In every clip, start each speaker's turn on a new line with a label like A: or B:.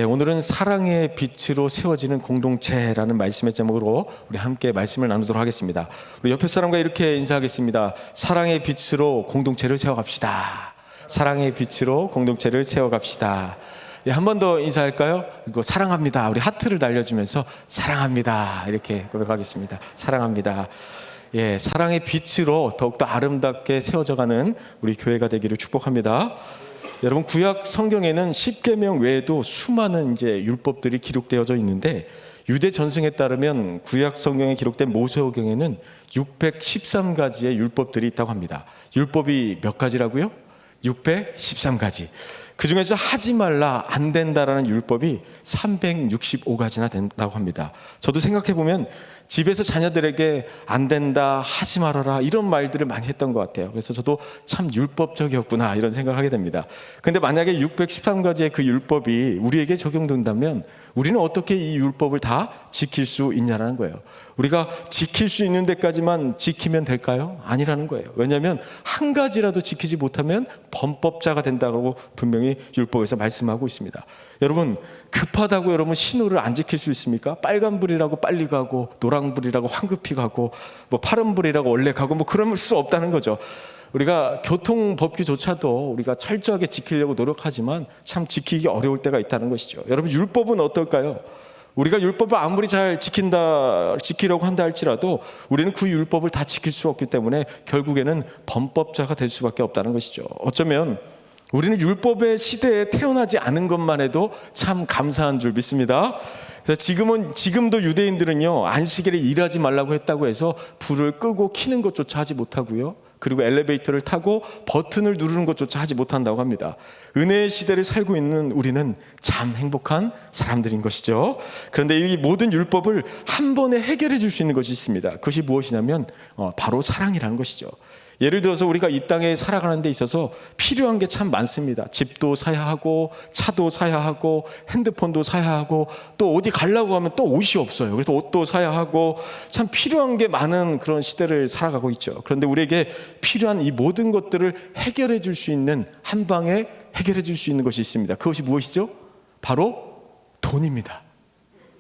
A: 오늘은 사랑의 빛으로 세워지는 공동체라는 말씀의 제목으로 우리 함께 말씀을 나누도록 하겠습니다. 우리 옆에 사람과 이렇게 인사하겠습니다. 사랑의 빛으로 공동체를 세워갑시다. 사랑의 빛으로 공동체를 세워갑시다. 한 번 더 인사할까요? 그리고 사랑합니다. 우리 하트를 날려주면서 사랑합니다. 이렇게 고백하겠습니다. 사랑합니다. 사랑의 빛으로 더욱더 아름답게 세워져가는 우리 교회가 되기를 축복합니다. 여러분, 구약 성경에는 십계명 외에도 수많은 율법들이 기록되어져 있는데, 유대 전승에 따르면 구약 성경에 기록된 모세오경에는 613가지의 율법들이 있다고 합니다. 율법이 몇 가지라고요? 613가지. 그 중에서 하지 말라, 안 된다라는 율법이 365가지나 된다고 합니다. 저도 생각해보면 집에서 자녀들에게 안 된다, 하지 말아라, 이런 말들을 많이 했던 것 같아요. 그래서 저도 참 율법적이었구나, 이런 생각을 하게 됩니다. 근데 만약에 613가지의 그 율법이 우리에게 적용된다면 우리는 어떻게 이 율법을 다 지킬 수 있냐라는 거예요. 우리가 지킬 수 있는 데까지만 지키면 될까요? 아니라는 거예요. 왜냐하면 한 가지라도 지키지 못하면 범법자가 된다고 분명히 율법에서 말씀하고 있습니다. 여러분, 급하다고 여러분 신호를 안 지킬 수 있습니까? 빨간불이라고 빨리 가고, 노란불이라고 황급히 가고, 파란불이라고 원래 가고, 그럴 수 없다는 거죠. 우리가 교통법규조차도 우리가 철저하게 지키려고 노력하지만 참 지키기 어려울 때가 있다는 것이죠. 여러분, 율법은 어떨까요? 우리가 율법을 아무리 잘 지키려고 한다 할지라도 우리는 그 율법을 다 지킬 수 없기 때문에 결국에는 범법자가 될 수밖에 없다는 것이죠. 어쩌면 우리는 율법의 시대에 태어나지 않은 것만 해도 참 감사한 줄 믿습니다. 그래서 지금도 유대인들은요, 안식일에 일하지 말라고 했다고 해서 불을 끄고 켜는 것조차 하지 못하고요, 그리고 엘리베이터를 타고 버튼을 누르는 것조차 하지 못한다고 합니다. 은혜의 시대를 살고 있는 우리는 참 행복한 사람들인 것이죠. 그런데 이 모든 율법을 한 번에 해결해 줄 수 있는 것이 있습니다. 그것이 무엇이냐면 바로 사랑이라는 것이죠. 예를 들어서 우리가 이 땅에 살아가는 데 있어서 필요한 게 참 많습니다. 집도 사야 하고, 차도 사야 하고, 핸드폰도 사야 하고, 또 어디 가려고 하면 또 옷이 없어요. 그래서 옷도 사야 하고, 참 필요한 게 많은 그런 시대를 살아가고 있죠. 그런데 우리에게 필요한 이 모든 것들을 해결해 줄 수 있는, 한 방에 해결해 줄 수 있는 것이 있습니다. 그것이 무엇이죠? 바로 돈입니다.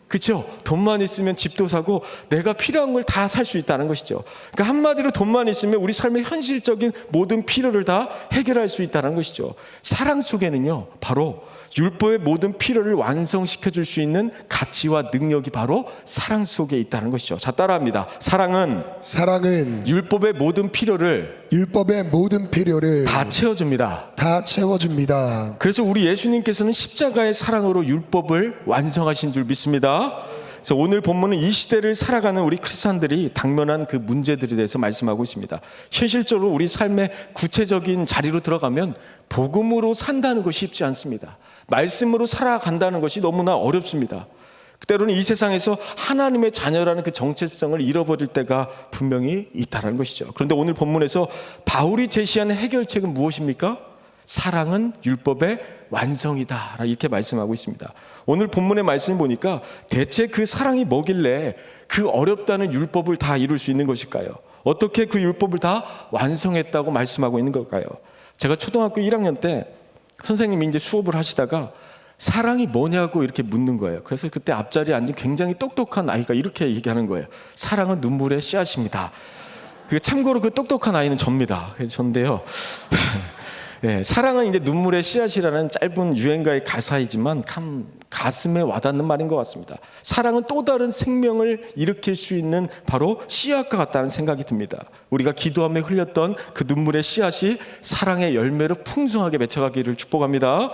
A: 그렇죠? 돈만 있으면 집도 사고 내가 필요한 걸 다 살 수 있다는 것이죠. 그러니까 한마디로 돈만 있으면 우리 삶의 현실적인 모든 필요를 다 해결할 수 있다는 것이죠. 사랑 속에는요, 바로 율법의 모든 필요를 완성시켜 줄 수 있는 가치와 능력이 바로 사랑 속에 있다는 것이죠. 자, 따라합니다. 사랑은 율법의 모든 필요를 다 채워줍니다. 그래서 우리 예수님께서는 십자가의 사랑으로 율법을 완성하신 줄 믿습니다. 그래서 오늘 본문은 이 시대를 살아가는 우리 크리스찬들이 당면한 그 문제들에 대해서 말씀하고 있습니다. 현실적으로 우리 삶의 구체적인 자리로 들어가면 복음으로 산다는 것이 쉽지 않습니다. 말씀으로 살아간다는 것이 너무나 어렵습니다. 때로는 이 세상에서 하나님의 자녀라는 그 정체성을 잃어버릴 때가 분명히 있다는 것이죠. 그런데 오늘 본문에서 바울이 제시하는 해결책은 무엇입니까? 사랑은 율법의 완성이다, 이렇게 말씀하고 있습니다. 오늘 본문의 말씀을 보니까 대체 그 사랑이 뭐길래 그 어렵다는 율법을 다 이룰 수 있는 것일까요? 어떻게 그 율법을 다 완성했다고 말씀하고 있는 걸까요? 제가 초등학교 1학년 때 선생님이 수업을 하시다가 사랑이 뭐냐고 이렇게 묻는 거예요. 그래서 그때 앞자리에 앉은 굉장히 똑똑한 아이가 이렇게 얘기하는 거예요. 사랑은 눈물의 씨앗입니다. 참고로 그 똑똑한 아이는 접니다. 그래서 전데요. 사랑은 눈물의 씨앗이라는 짧은 유행가의 가사이지만 참 가슴에 와닿는 말인 것 같습니다. 사랑은 또 다른 생명을 일으킬 수 있는 바로 씨앗과 같다는 생각이 듭니다. 우리가 기도하며 흘렸던 그 눈물의 씨앗이 사랑의 열매로 풍성하게 맺혀가기를 축복합니다.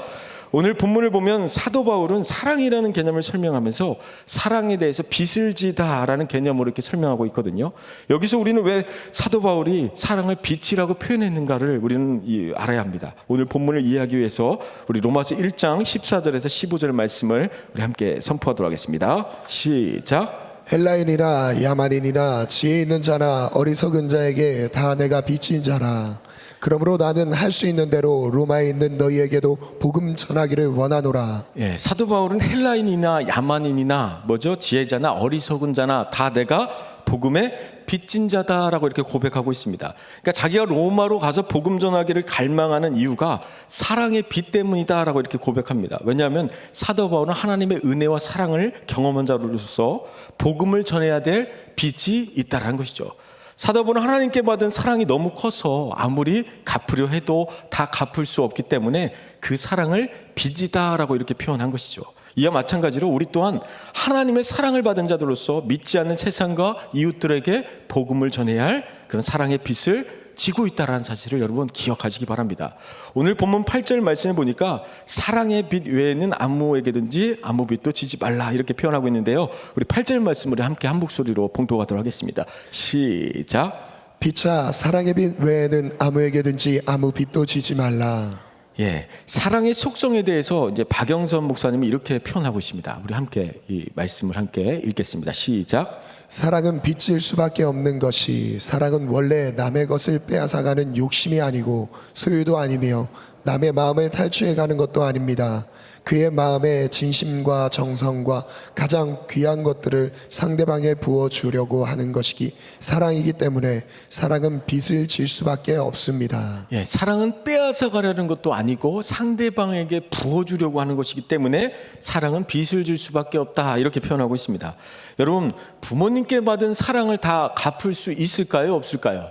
A: 오늘 본문을 보면 사도 바울은 사랑이라는 개념을 설명하면서 사랑에 대해서 빚을 지다라는 개념으로 이렇게 설명하고 있거든요. 여기서 우리는 왜 사도 바울이 사랑을 빚이라고 표현했는가를 우리는 알아야 합니다. 오늘 본문을 이해하기 위해서 우리 로마서 1장 14절에서 15절 말씀을 우리 함께 선포하도록 하겠습니다. 시작.
B: 헬라인이나 야만인이나 지혜 있는 자나 어리석은 자에게 다 내가 빚진 자라. 그러므로 나는 할 수 있는 대로 로마에 있는 너희에게도 복음 전하기를 원하노라.
A: 사도 바울은 헬라인이나 야만인이나 지혜자나 어리석은 자나 다 내가 복음의 빚진 자다라고 이렇게 고백하고 있습니다. 그러니까 자기가 로마로 가서 복음 전하기를 갈망하는 이유가 사랑의 빚 때문이다라고 이렇게 고백합니다. 왜냐하면 사도 바울은 하나님의 은혜와 사랑을 경험한 자로서 복음을 전해야 될 빚이 있다라는 것이죠. 사도 바울은 하나님께 받은 사랑이 너무 커서 아무리 갚으려 해도 다 갚을 수 없기 때문에 그 사랑을 빚이다라고 이렇게 표현한 것이죠. 이와 마찬가지로 우리 또한 하나님의 사랑을 받은 자들로서 믿지 않는 세상과 이웃들에게 복음을 전해야 할 그런 사랑의 빚을 지고 있다는 사실을 여러분 기억하시기 바랍니다. 오늘 본문 8절 말씀에 보니까 사랑의 빚 외에는 아무에게든지 아무 빚도 지지 말라 이렇게 표현하고 있는데요. 우리 8절 말씀을 함께 한 목소리로 봉독하도록 하겠습니다. 시작.
B: 피차 사랑의 빚 외에는 아무에게든지 아무 빚도 지지 말라.
A: 예, 사랑의 속성에 대해서 이제 박영선 목사님이 이렇게 표현하고 있습니다. 우리 함께 이 말씀을 함께 읽겠습니다. 시작.
B: 사랑은 빚질 수밖에 없는 것이 사랑은 원래 남의 것을 빼앗아가는 욕심이 아니고 소유도 아니며 남의 마음을 탈취해가는 것도 아닙니다. 그의 마음의 진심과 정성과 가장 귀한 것들을 상대방에 부어주려고 하는 것이 사랑이기 때문에 사랑은 빚을 질 수밖에 없습니다.
A: 예, 사랑은 빼앗아 가려는 것도 아니고 상대방에게 부어주려고 하는 것이기 때문에 사랑은 빚을 질 수밖에 없다 이렇게 표현하고 있습니다. 여러분, 부모님께 받은 사랑을 다 갚을 수 있을까요? 없을까요?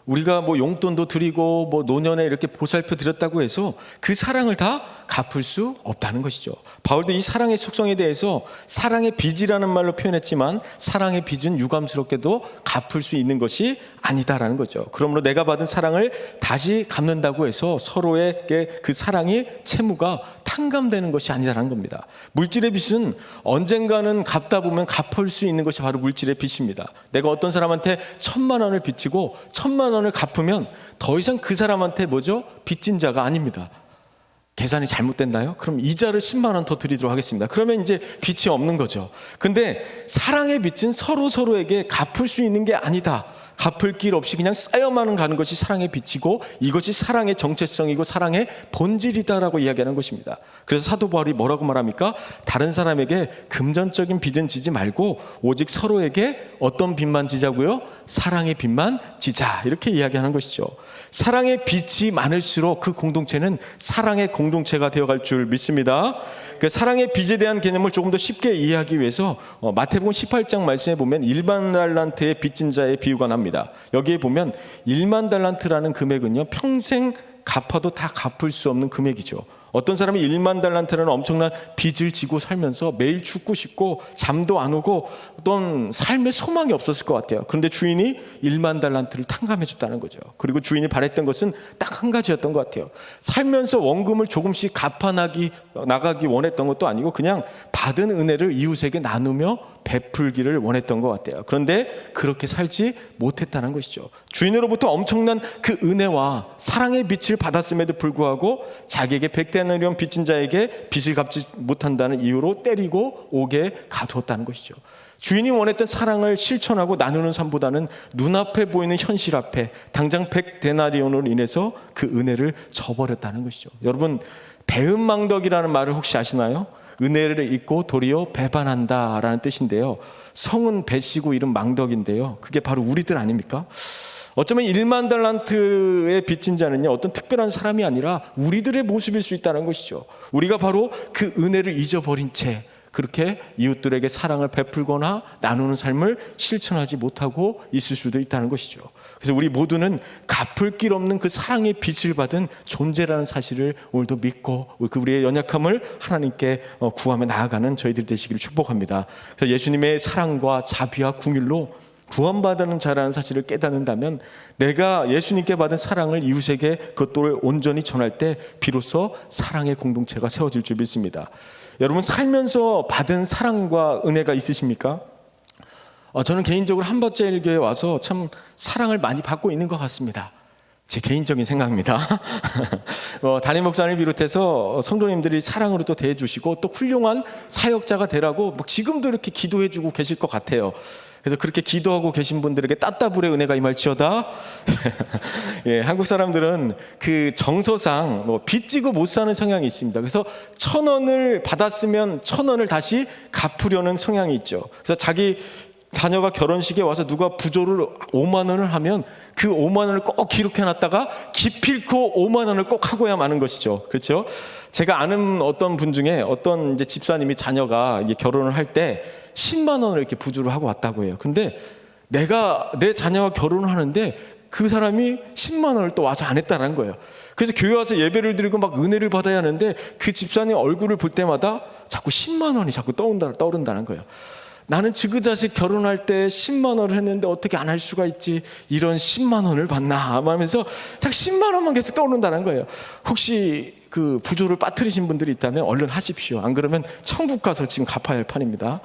A: 우리가 뭐 용돈도 드리고 뭐 노년에 이렇게 보살펴 드렸다고 해서 그 사랑을 다 갚을 수 없다는 것이죠. 바울도 이 사랑의 속성에 대해서 사랑의 빚이라는 말로 표현했지만 사랑의 빚은 유감스럽게도 갚을 수 있는 것이 아니다라는 거죠. 그러므로 내가 받은 사랑을 다시 갚는다고 해서 서로에게 그 사랑이 채무가 탕감되는 것이 아니다라는 겁니다. 물질의 빚은 언젠가는 갚다 보면 갚을 수 있는 것이 바로 물질의 빚입니다. 내가 어떤 사람한테 1,000만 원을 빚지고 1,000만 원을 갚으면 더 이상 그 사람한테 뭐죠? 빚진 자가 아닙니다. 계산이 잘못됐나요? 그럼 이자를 10만 원 더 드리도록 하겠습니다. 그러면 이제 빚이 없는 거죠. 근데 사랑의 빚은 서로에게 갚을 수 있는 게 아니다. 갚을 길 없이 그냥 쌓여만 가는 것이 사랑의 빚이고 이것이 사랑의 정체성이고 사랑의 본질이다라고 이야기하는 것입니다. 그래서 사도 바울이 뭐라고 말합니까? 다른 사람에게 금전적인 빚은 지지 말고 오직 서로에게 어떤 빚만 지자고요? 사랑의 빚만 지자 이렇게 이야기하는 것이죠. 사랑의 빚이 많을수록 그 공동체는 사랑의 공동체가 되어갈 줄 믿습니다. 그 사랑의 빚에 대한 개념을 조금 더 쉽게 이해하기 위해서 마태복음 18장 말씀에 보면 1만 달란트의 빚진 자의 비유가 납니다. 여기에 보면 1만 달란트라는 금액은요 평생 갚아도 다 갚을 수 없는 금액이죠. 어떤 사람이 1만 달란트라는 엄청난 빚을 지고 살면서 매일 죽고 싶고 잠도 안 오고 어떤 삶의 소망이 없었을 것 같아요. 그런데 주인이 1만 달란트를 탕감해 줬다는 거죠. 그리고 주인이 바랬던 것은 딱 한 가지였던 것 같아요. 살면서 원금을 조금씩 나가기 원했던 것도 아니고 그냥 받은 은혜를 이웃에게 나누며 베풀기를 원했던 것 같아요. 그런데 그렇게 살지 못했다는 것이죠. 주인으로부터 엄청난 그 은혜와 사랑의 빛을 받았음에도 불구하고 자기에게 100데나리온 빚진 자에게 빚을 갚지 못한다는 이유로 때리고 옥에 가두었다는 것이죠. 주인이 원했던 사랑을 실천하고 나누는 삶보다는 눈앞에 보이는 현실 앞에 당장 100데나리온으로 인해서 그 은혜를 저버렸다는 것이죠. 여러분, 배은망덕이라는 말을 혹시 아시나요? 은혜를 잊고 도리어 배반한다라는 뜻인데요. 성은 배시고 이름 망덕인데요. 그게 바로 우리들 아닙니까? 어쩌면 1만 달란트의 빚진 자는요 어떤 특별한 사람이 아니라 우리들의 모습일 수 있다는 것이죠. 우리가 바로 그 은혜를 잊어버린 채 그렇게 이웃들에게 사랑을 베풀거나 나누는 삶을 실천하지 못하고 있을 수도 있다는 것이죠. 그래서 우리 모두는 갚을 길 없는 그 사랑의 빚을 받은 존재라는 사실을 오늘도 믿고 우리의 연약함을 하나님께 구하며 나아가는 저희들 되시기를 축복합니다. 그래서 예수님의 사랑과 자비와 궁율로 구원받는 자라는 사실을 깨닫는다면 내가 예수님께 받은 사랑을 이웃에게 그것도 온전히 전할 때 비로소 사랑의 공동체가 세워질 줄 믿습니다. 여러분, 살면서 받은 사랑과 은혜가 있으십니까? 저는 개인적으로 한번째일교회에 와서 참 사랑을 많이 받고 있는 것 같습니다. 제 개인적인 생각입니다. 담임 목사님을 비롯해서 성도님들이 사랑으로 또 대해주시고 또 훌륭한 사역자가 되라고 지금도 이렇게 기도해주고 계실 것 같아요. 그래서 그렇게 기도하고 계신 분들에게 따따블의 은혜가 임할지어다. 예, 한국 사람들은 그 정서상 빚지고 못 사는 성향이 있습니다. 그래서 1,000원을 받았으면 1,000원을 다시 갚으려는 성향이 있죠. 그래서 자기 자녀가 결혼식에 와서 누가 부조를 5만 원을 하면 그 5만 원을 꼭 기록해 놨다가 기필코 5만 원을 꼭 하고야 마는 것이죠. 그렇죠? 제가 아는 어떤 분 중에 어떤 이제 집사님이 자녀가 이제 결혼을 할 때 10만 원을 이렇게 부조를 하고 왔다고 해요. 근데 내 자녀가 결혼을 하는데 그 사람이 10만 원을 또 와서 안 했다는 거예요. 그래서 교회 와서 예배를 드리고 막 은혜를 받아야 하는데 그 집사님 얼굴을 볼 때마다 자꾸 10만 원이 자꾸 떠오른다는 거예요. 나는 지그자식 결혼할 때 10만 원을 했는데 어떻게 안 할 수가 있지? 이런 10만 원을 받나? 하면서 자꾸 10만 원만 계속 떠오른다는 거예요. 혹시 그 부조를 빠뜨리신 분들이 있다면 얼른 하십시오. 안 그러면 천국 가서 지금 갚아야 할 판입니다.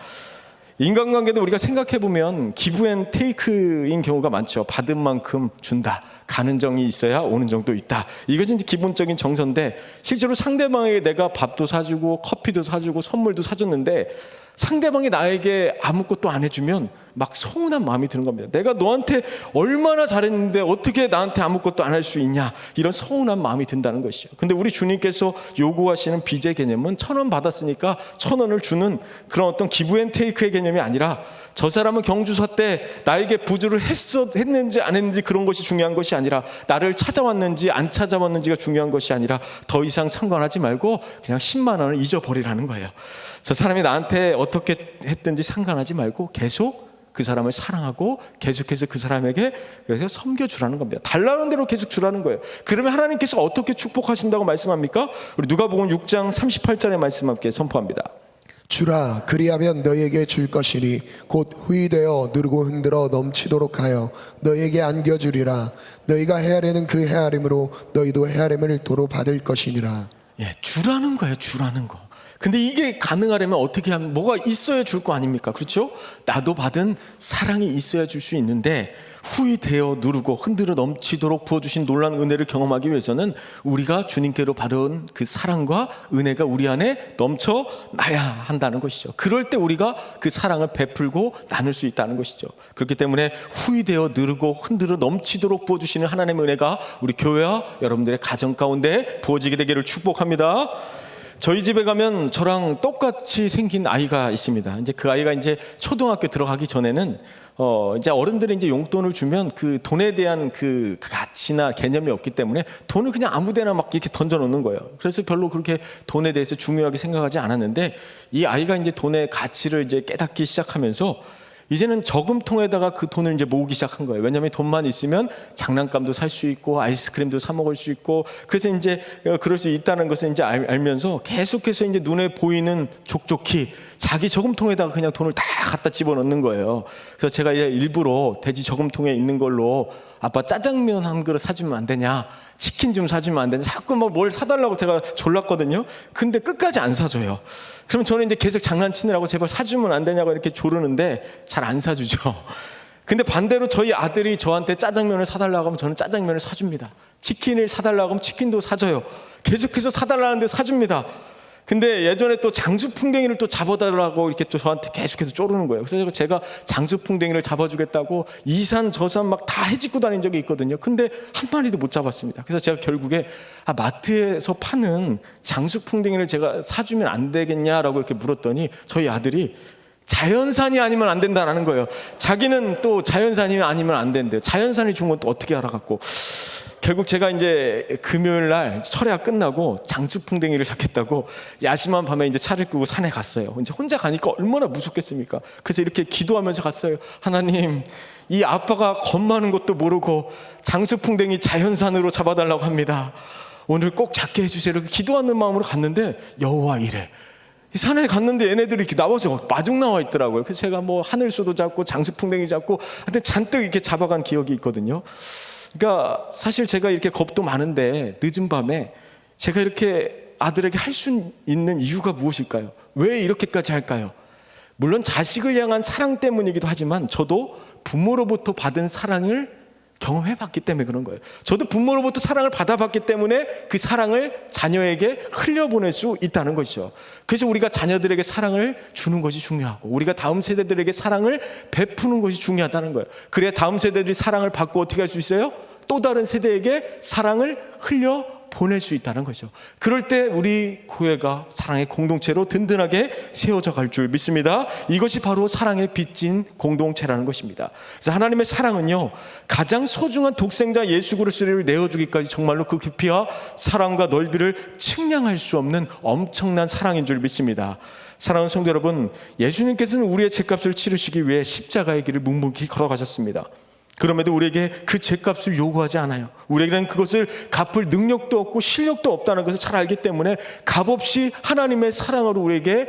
A: 인간관계도 우리가 생각해보면 기브 앤 테이크인 경우가 많죠. 받은 만큼 준다. 가는 정이 있어야 오는 정도 있다. 이것이 이제 기본적인 정서인데 실제로 상대방에게 내가 밥도 사주고 커피도 사주고 선물도 사줬는데 상대방이 나에게 아무것도 안 해주면 막 서운한 마음이 드는 겁니다. 내가 너한테 얼마나 잘했는데 어떻게 나한테 아무것도 안 할 수 있냐, 이런 서운한 마음이 든다는 것이죠. 근데 우리 주님께서 요구하시는 빚의 개념은 1,000원 받았으니까 1,000원을 주는 그런 어떤 기브 앤 테이크의 개념이 아니라 저 사람은 경주사 때 나에게 부주를 했는지 안 했는지 그런 것이 중요한 것이 아니라 나를 찾아왔는지 안 찾아왔는지가 중요한 것이 아니라 더 이상 상관하지 말고 그냥 10만 원을 잊어버리라는 거예요. 저 사람이 나한테 어떻게 했든지 상관하지 말고 계속 그 사람을 사랑하고 계속해서 그 사람에게 그래서 섬겨주라는 겁니다. 달라는 대로 계속 주라는 거예요. 그러면 하나님께서 어떻게 축복하신다고 말씀합니까? 우리 누가복음 6장 38절의 말씀 함께 선포합니다.
B: 주라, 그리하면 너에게 줄 것이니 곧 후이되어 누르고 흔들어 넘치도록 하여 너에게 안겨주리라. 너희가 헤아리는 그 헤아림으로 너희도 헤아림을 도로 받을 것이니라.
A: 예, 주라는 거예요. 주라는 거. 근데 이게 가능하려면 어떻게 하면, 뭐가 있어야 줄 거 아닙니까? 그렇죠? 나도 받은 사랑이 있어야 줄 수 있는데 후이되어 누르고 흔들어 넘치도록 부어주신 놀라운 은혜를 경험하기 위해서는 우리가 주님께로 받은 그 사랑과 은혜가 우리 안에 넘쳐나야 한다는 것이죠. 그럴 때 우리가 그 사랑을 베풀고 나눌 수 있다는 것이죠. 그렇기 때문에 후이되어 누르고 흔들어 넘치도록 부어주시는 하나님의 은혜가 우리 교회와 여러분들의 가정 가운데 부어지게 되기를 축복합니다. 저희 집에 가면 저랑 똑같이 생긴 아이가 있습니다. 이제 그 아이가 이제 초등학교 들어가기 전에는 이제 어른들이 이제 용돈을 주면 그 돈에 대한 그 가치나 개념이 없기 때문에 돈을 그냥 아무데나 막 이렇게 던져 놓는 거예요. 그래서 별로 그렇게 돈에 대해서 중요하게 생각하지 않았는데 이 아이가 이제 돈의 가치를 이제 깨닫기 시작하면서 이제는 저금통에다가 그 돈을 이제 모으기 시작한 거예요. 왜냐하면 돈만 있으면 장난감도 살 수 있고 아이스크림도 사 먹을 수 있고, 그래서 이제 그럴 수 있다는 것을 이제 알면서 계속해서 이제 눈에 보이는 족족히 자기 저금통에다가 그냥 돈을 다 갖다 집어넣는 거예요. 그래서 제가 이제 일부러 돼지 저금통에 있는 걸로 아빠 짜장면 한 그릇 사주면 안 되냐, 치킨 좀 사주면 안 되냐, 자꾸 뭐 뭘 사달라고 제가 졸랐거든요. 근데 끝까지 안 사줘요. 그러면 저는 이제 계속 장난치느라고 제발 사주면 안 되냐고 이렇게 조르는데 잘 안 사주죠. 근데 반대로 저희 아들이 저한테 짜장면을 사달라고 하면 저는 짜장면을 사줍니다. 치킨을 사달라고 하면 치킨도 사줘요. 계속해서 사달라는데 사줍니다. 근데 예전에 또 장수풍뎅이를 또 잡아달라고 이렇게 또 저한테 계속해서 쪼르는 거예요. 그래서 제가 장수풍뎅이를 잡아주겠다고 이산 저산 막 다 헤집고 다닌 적이 있거든요. 근데 한 마리도 못 잡았습니다. 그래서 제가 결국에 마트에서 파는 장수풍뎅이를 제가 사주면 안 되겠냐라고 이렇게 물었더니 저희 아들이 자연산이 아니면 안 된다라는 거예요. 자기는 또 자연산이 아니면 안 된대요. 자연산이 좋은 건 또 어떻게 알아갖고, 결국 제가 이제 금요일 날 철야 끝나고 장수풍뎅이를 잡겠다고 야심한 밤에 이제 차를 끄고 산에 갔어요. 이제 혼자 가니까 얼마나 무섭겠습니까? 그래서 이렇게 기도하면서 갔어요. 하나님, 이 아빠가 겁 많은 것도 모르고 장수풍뎅이 자연산으로 잡아달라고 합니다. 오늘 꼭 잡게 해주세요. 이렇게 기도하는 마음으로 갔는데 여호와 이래. 이 산에 갔는데 얘네들이 이렇게 나와서 마중 나와 있더라고요. 그래서 제가 뭐 하늘소도 잡고 장수풍뎅이 잡고 하여튼 잔뜩 이렇게 잡아간 기억이 있거든요. 그러니까 사실 제가 이렇게 겁도 많은데 늦은 밤에 제가 이렇게 아들에게 할 수 있는 이유가 무엇일까요? 왜 이렇게까지 할까요? 물론 자식을 향한 사랑 때문이기도 하지만 저도 부모로부터 받은 사랑을 경험해봤기 때문에 그런 거예요. 저도 부모로부터 사랑을 받아봤기 때문에 그 사랑을 자녀에게 흘려보낼 수 있다는 것이죠. 그래서 우리가 자녀들에게 사랑을 주는 것이 중요하고 우리가 다음 세대들에게 사랑을 베푸는 것이 중요하다는 거예요. 그래야 다음 세대들이 사랑을 받고 어떻게 할 수 있어요? 또 다른 세대에게 사랑을 흘려 보낼 수 있다는 거죠. 그럴 때 우리 교회가 사랑의 공동체로 든든하게 세워져 갈 줄 믿습니다. 이것이 바로 사랑의 빚진 공동체라는 것입니다. 그래서 하나님의 사랑은요, 가장 소중한 독생자 예수 그리스도를 내어주기까지 정말로 그 깊이와 사랑과 넓이를 측량할 수 없는 엄청난 사랑인 줄 믿습니다. 사랑하는 성도 여러분, 예수님께서는 우리의 죄값을 치르시기 위해 십자가의 길을 묵묵히 걸어가셨습니다. 그럼에도 우리에게 그 죄값을 요구하지 않아요. 우리에게는 그것을 갚을 능력도 없고 실력도 없다는 것을 잘 알기 때문에 값없이 하나님의 사랑으로 우리에게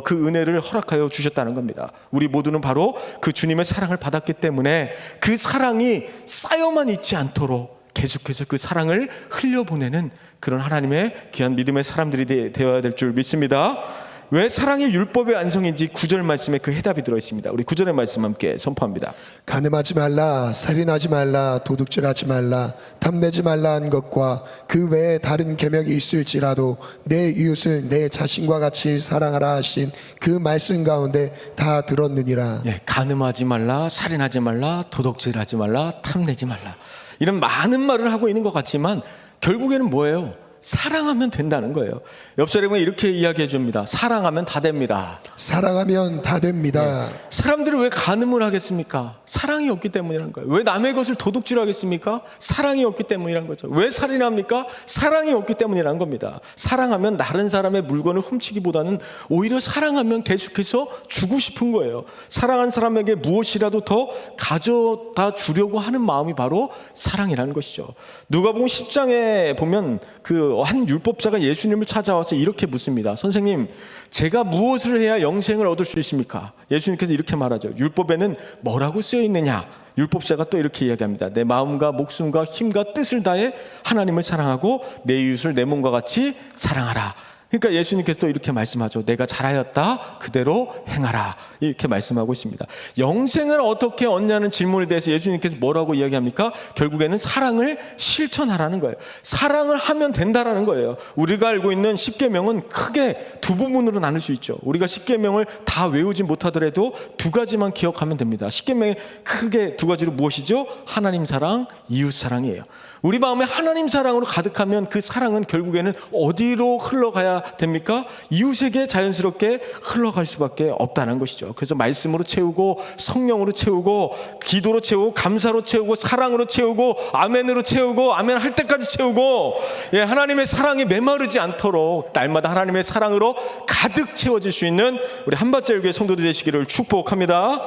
A: 그 은혜를 허락하여 주셨다는 겁니다. 우리 모두는 바로 그 주님의 사랑을 받았기 때문에 그 사랑이 쌓여만 있지 않도록 계속해서 그 사랑을 흘려보내는 그런 하나님의 귀한 믿음의 사람들이 되어야 될 줄 믿습니다. 왜 사랑이 율법의 완성인지 9절 말씀에 그 해답이 들어있습니다. 우리 9절의 말씀 함께 선포합니다.
B: 간음하지 말라, 살인하지 말라, 도둑질하지 말라, 탐내지 말라 한 것과 그 외에 다른 계명이 있을지라도 내 이웃을 내 자신과 같이 사랑하라 하신 그 말씀 가운데 다 들었느니라.
A: 예, 간음하지 말라, 살인하지 말라, 도둑질하지 말라, 탐내지 말라, 이런 많은 말을 하고 있는 것 같지만 결국에는 뭐예요? 사랑하면 된다는 거예요. 옆 사람이 이렇게 이야기해 줍니다. 사랑하면 다 됩니다.
B: 사랑하면 다 됩니다.
A: 사람들은 왜 간음을 하겠습니까? 사랑이 없기 때문이라는 거예요. 왜 남의 것을 도둑질하겠습니까? 사랑이 없기 때문이라는 거죠. 왜 살인합니까? 사랑이 없기 때문이라는 겁니다. 사랑하면 다른 사람의 물건을 훔치기보다는 오히려 사랑하면 계속해서 주고 싶은 거예요. 사랑한 사람에게 무엇이라도 더 가져다 주려고 하는 마음이 바로 사랑이라는 것이죠. 누가복음 10장에 보면 그 한 율법자가 예수님을 찾아와서 이렇게 묻습니다. 선생님, 제가 무엇을 해야 영생을 얻을 수 있습니까? 예수님께서 이렇게 말하죠. 율법에는 뭐라고 쓰여 있느냐? 율법자가 또 이렇게 이야기합니다. 내 마음과 목숨과 힘과 뜻을 다해 하나님을 사랑하고 내 이웃을 내 몸과 같이 사랑하라. 그러니까 예수님께서 또 이렇게 말씀하죠. 내가 잘하였다, 그대로 행하라. 이렇게 말씀하고 있습니다. 영생을 어떻게 얻냐는 질문에 대해서 예수님께서 뭐라고 이야기합니까? 결국에는 사랑을 실천하라는 거예요. 사랑을 하면 된다라는 거예요. 우리가 알고 있는 십계명은 크게 두 부분으로 나눌 수 있죠. 우리가 십계명을 다 외우지 못하더라도 두 가지만 기억하면 됩니다. 십계명이 크게 두 가지로 무엇이죠? 하나님 사랑, 이웃 사랑이에요. 우리 마음에 하나님 사랑으로 가득하면 그 사랑은 결국에는 어디로 흘러가야 됩니까? 이웃에게 자연스럽게 흘러갈 수밖에 없다는 것이죠. 그래서 말씀으로 채우고 성령으로 채우고 기도로 채우고 감사로 채우고 사랑으로 채우고 아멘으로 채우고 아멘 할 때까지 채우고, 예, 하나님의 사랑이 메마르지 않도록 날마다 하나님의 사랑으로 가득 채워질 수 있는 우리 한밭자유교회 성도들 되시기를 축복합니다.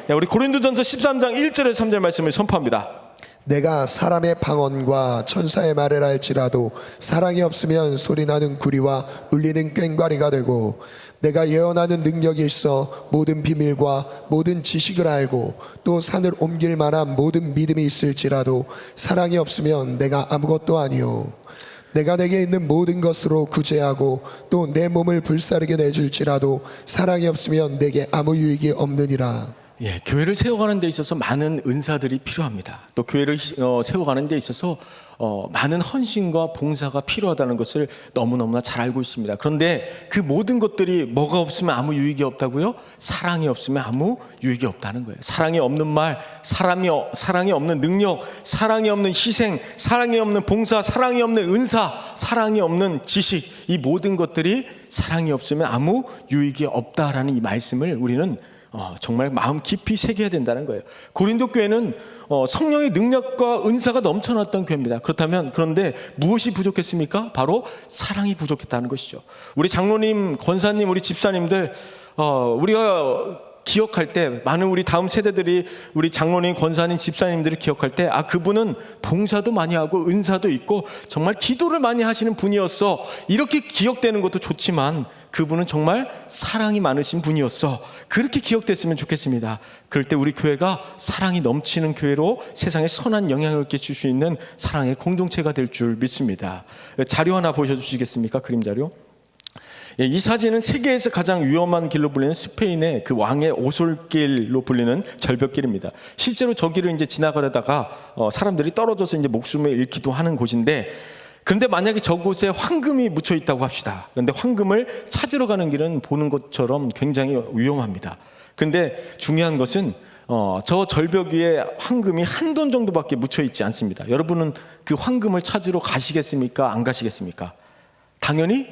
A: 예, 우리 고린도전서 13장 1절에서 3절 말씀을 선포합니다.
B: 내가 사람의 방언과 천사의 말을 할지라도 사랑이 없으면 소리나는 구리와 울리는 꽹과리가 되고, 내가 예언하는 능력이 있어 모든 비밀과 모든 지식을 알고 또 산을 옮길 만한 모든 믿음이 있을지라도 사랑이 없으면 내가 아무것도 아니요. 내가 내게 있는 모든 것으로 구제하고 또 내 몸을 불사르게 내줄지라도 사랑이 없으면 내게 아무 유익이 없느니라.
A: 예, 교회를 세워가는 데 있어서 많은 은사들이 필요합니다. 또 교회를 세워가는 데 있어서 많은 헌신과 봉사가 필요하다는 것을 너무너무나 잘 알고 있습니다. 그런데 그 모든 것들이 뭐가 없으면 아무 유익이 없다고요? 사랑이 없으면 아무 유익이 없다는 거예요. 사랑이 없는 말, 사랑이 없는 능력, 사랑이 없는 희생, 사랑이 없는 봉사, 사랑이 없는 은사, 사랑이 없는 지식, 이 모든 것들이 사랑이 없으면 아무 유익이 없다라는 이 말씀을 우리는 정말 마음 깊이 새겨야 된다는 거예요. 고린도 교회는 성령의 능력과 은사가 넘쳐났던 교회입니다. 그런데 무엇이 부족했습니까? 바로 사랑이 부족했다는 것이죠. 우리 장로님, 권사님, 우리 집사님들, 우리가 기억할 때, 많은 우리 다음 세대들이 우리 장로님, 권사님, 집사님들을 기억할 때, 그분은 봉사도 많이 하고 은사도 있고 정말 기도를 많이 하시는 분이었어, 이렇게 기억되는 것도 좋지만 그분은 정말 사랑이 많으신 분이었어, 그렇게 기억됐으면 좋겠습니다. 그럴 때 우리 교회가 사랑이 넘치는 교회로 세상에 선한 영향을 끼칠 수 있는 사랑의 공동체가 될 줄 믿습니다. 자료 하나 보여주시겠습니까? 그림 자료. 이 사진은 세계에서 가장 위험한 길로 불리는 스페인의 그 왕의 오솔길로 불리는 절벽길입니다. 실제로 저 길을 이제 지나가다가 사람들이 떨어져서 이제 목숨을 잃기도 하는 곳인데, 그런데 만약에 저곳에 황금이 묻혀 있다고 합시다. 그런데 황금을 찾으러 가는 길은 보는 것처럼 굉장히 위험합니다. 그런데 중요한 것은 저 절벽 위에 황금이 한 돈 정도밖에 묻혀 있지 않습니다. 여러분은 그 황금을 찾으러 가시겠습니까? 안 가시겠습니까? 당연히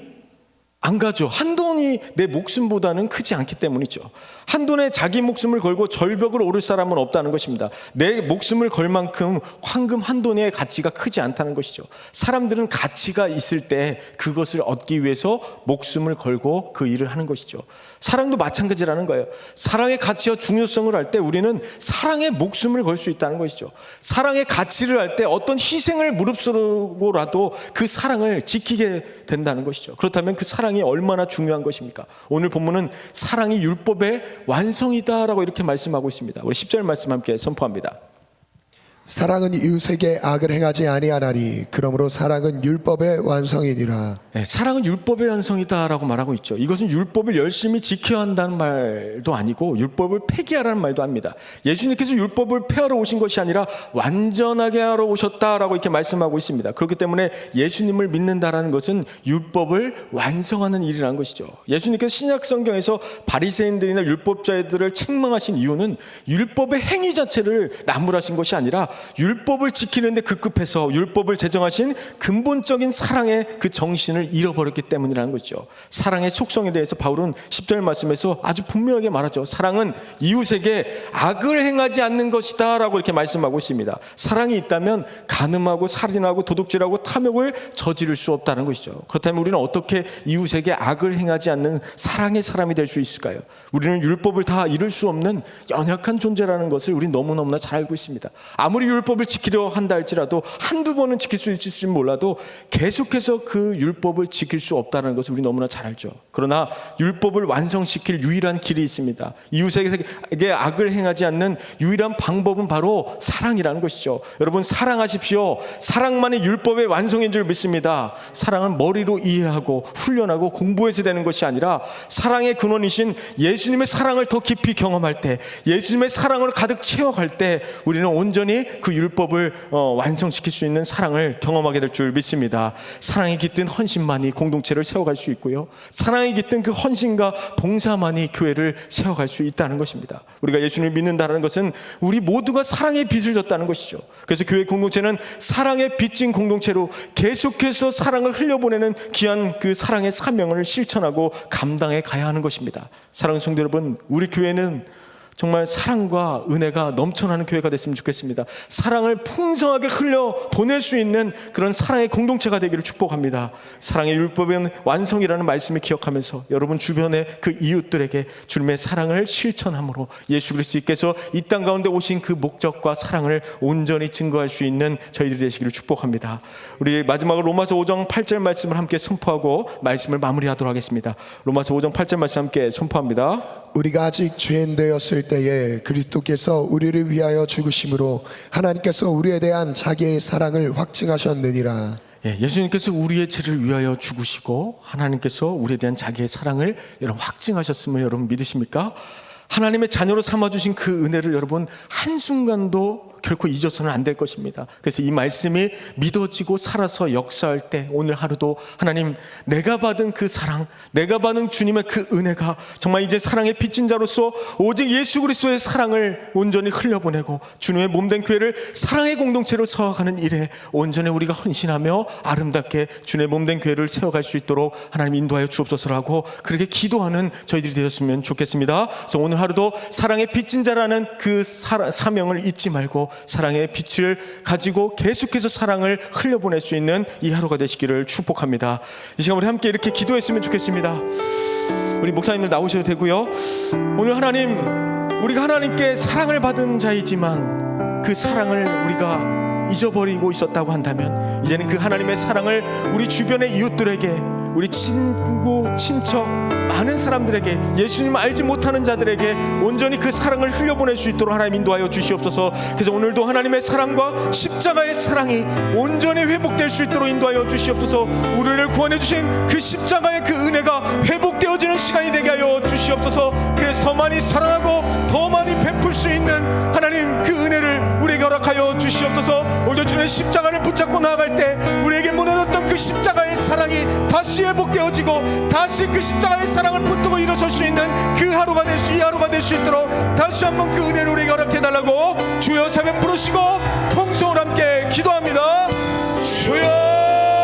A: 안 가죠. 한 돈이 내 목숨보다는 크지 않기 때문이죠. 한 돈에 자기 목숨을 걸고 절벽을 오를 사람은 없다는 것입니다. 내 목숨을 걸 만큼 황금 한 돈의 가치가 크지 않다는 것이죠. 사람들은 가치가 있을 때 그것을 얻기 위해서 목숨을 걸고 그 일을 하는 것이죠. 사랑도 마찬가지라는 거예요. 사랑의 가치와 중요성을 알 때 우리는 사랑의 목숨을 걸 수 있다는 것이죠. 사랑의 가치를 알 때 어떤 희생을 무릅쓰고라도 그 사랑을 지키게 된다는 것이죠. 그렇다면 그 사랑이 얼마나 중요한 것입니까? 오늘 본문은 사랑이 율법의 완성이다라고 이렇게 말씀하고 있습니다. 우리 10절 말씀 함께 선포합니다.
B: 사랑은 이웃에게 악을 행하지 아니하나니 그러므로 사랑은 율법의 완성이니라.
A: 네, 사랑은 율법의 완성이다라고 말하고 있죠. 이것은 율법을 열심히 지켜야 한다는 말도 아니고 율법을 폐기하라는 말도 합니다. 예수님께서 율법을 폐하러 오신 것이 아니라 완전하게 하러 오셨다라고 이렇게 말씀하고 있습니다. 그렇기 때문에 예수님을 믿는다라는 것은 율법을 완성하는 일이라는 것이죠. 예수님께서 신약 성경에서 바리새인들이나 율법자들을 책망하신 이유는 율법의 행위 자체를 나무라신 것이 아니라 율법을 지키는데 급급해서 율법을 제정하신 근본적인 사랑의 그 정신을 잃어버렸기 때문이라는 거죠. 사랑의 속성에 대해서 바울은 10절 말씀에서 아주 분명하게 말하죠. 사랑은 이웃에게 악을 행하지 않는 것이다 라고 이렇게 말씀하고 있습니다. 사랑이 있다면 간음하고 살인하고 도둑질하고 탐욕을 저지를 수 없다는 것이죠. 그렇다면 우리는 어떻게 이웃에게 악을 행하지 않는 사랑의 사람이 될 수 있을까요? 우리는 율법을 다 이룰 수 없는 연약한 존재라는 것을 우리는 너무너무나 잘 알고 있습니다. 아무리 율법을 지키려 한다 할지라도 한두 번은 지킬 수 있을지 몰라도 계속해서 그 율법을 지킬 수 없다는 것을 우리 너무나 잘 알죠. 그러나 율법을 완성시킬 유일한 길이 있습니다. 이웃에게 악을 행하지 않는 유일한 방법은 바로 사랑이라는 것이죠. 여러분 사랑하십시오. 사랑만이 율법의 완성인 줄 믿습니다. 사랑은 머리로 이해하고 훈련하고 공부해서 되는 것이 아니라 사랑의 근원이신 예수님의 사랑을 더 깊이 경험할 때, 예수님의 사랑을 가득 채워갈 때 우리는 온전히 그 율법을 완성시킬 수 있는 사랑을 경험하게 될 줄 믿습니다. 사랑이 깃든 헌신만이 공동체를 세워갈 수 있고요, 사랑이 깃든 그 헌신과 봉사만이 교회를 세워갈 수 있다는 것입니다. 우리가 예수님을 믿는다는 것은 우리 모두가 사랑의 빛을 졌다는 것이죠. 그래서 교회 공동체는 사랑의 빛진 공동체로 계속해서 사랑을 흘려보내는 귀한 그 사랑의 사명을 실천하고 감당해 가야 하는 것입니다. 사랑하는 성도 여러분, 우리 교회는 정말 사랑과 은혜가 넘쳐나는 교회가 됐으면 좋겠습니다. 사랑을 풍성하게 흘려 보낼 수 있는 그런 사랑의 공동체가 되기를 축복합니다. 사랑의 율법은 완성이라는 말씀을 기억하면서 여러분 주변의 그 이웃들에게 주님의 사랑을 실천함으로 예수 그리스도께서 이 땅 가운데 오신 그 목적과 사랑을 온전히 증거할 수 있는 저희들이 되시기를 축복합니다. 우리 마지막으로 로마서 5장 8절 말씀을 함께 선포하고 말씀을 마무리하도록 하겠습니다. 로마서 5장 8절 말씀 함께 선포합니다.
B: 우리가 아직 죄인 되었을 때에 그리스도께서 우리를 위하여 죽으심으로 하나님께서 우리에 대한 자기의 사랑을 확증하셨느니라.
A: 예수님께서 우리의 죄를 위하여 죽으시고 하나님께서 우리에 대한 자기의 사랑을 여러분 확증하셨음을 여러분 믿으십니까? 하나님의 자녀로 삼아주신 그 은혜를 여러분 한순간도 결코 잊어서는 안 될 것입니다. 그래서 이 말씀이 믿어지고 살아서 역사할 때 오늘 하루도 하나님, 내가 받은 그 사랑, 내가 받은 주님의 그 은혜가 정말 이제 사랑의 빚진 자로서 오직 예수 그리스도의 사랑을 온전히 흘려보내고 주님의 몸된 교회를 사랑의 공동체로 세워가는 일에 온전히 우리가 헌신하며 아름답게 주님의 몸된 교회를 세워갈 수 있도록 하나님 인도하여 주옵소서라고 그렇게 기도하는 저희들이 되었으면 좋겠습니다. 그래서 오늘 하루도 사랑의 빚진 자라는 그 사명을 잊지 말고 사랑의 빛을 가지고 계속해서 사랑을 흘려보낼 수 있는 이 하루가 되시기를 축복합니다. 이 시간 우리 함께 이렇게 기도했으면 좋겠습니다. 우리 목사님들 나오셔도 되고요. 오늘 하나님, 우리가 하나님께 사랑을 받은 자이지만 그 사랑을 우리가 잊어버리고 있었다고 한다면 이제는 그 하나님의 사랑을 우리 주변의 이웃들에게, 우리 친구, 친척, 많은 사람들에게, 예수님 알지 못하는 자들에게 온전히 그 사랑을 흘려보낼 수 있도록 하나님 인도하여 주시옵소서. 그래서 오늘도 하나님의 사랑과 십자가의 사랑이 온전히 회복될 수 있도록 인도하여 주시옵소서. 우리를 구원해 주신 그 십자가의 그 은혜가 회복되어지는 시간이 되게 하여 주시옵소서. 그래서 더 많이 사랑하고 더 많이 베풀 수 있는 하나님 그 은혜를 우리에게 허락하여 주시옵소서. 오늘 주님의 십자가를 붙잡고 나아갈 때 우리에게 무너졌던 그 십자가의 사랑이 다시 회복되어지고 다시 그 십자가의 사랑을 붙들고 일어설 수 있는 그 하루가 될 수, 이 하루가 될 수 있도록 다시 한번 그 은혜를 우리에게 허락해 부르시고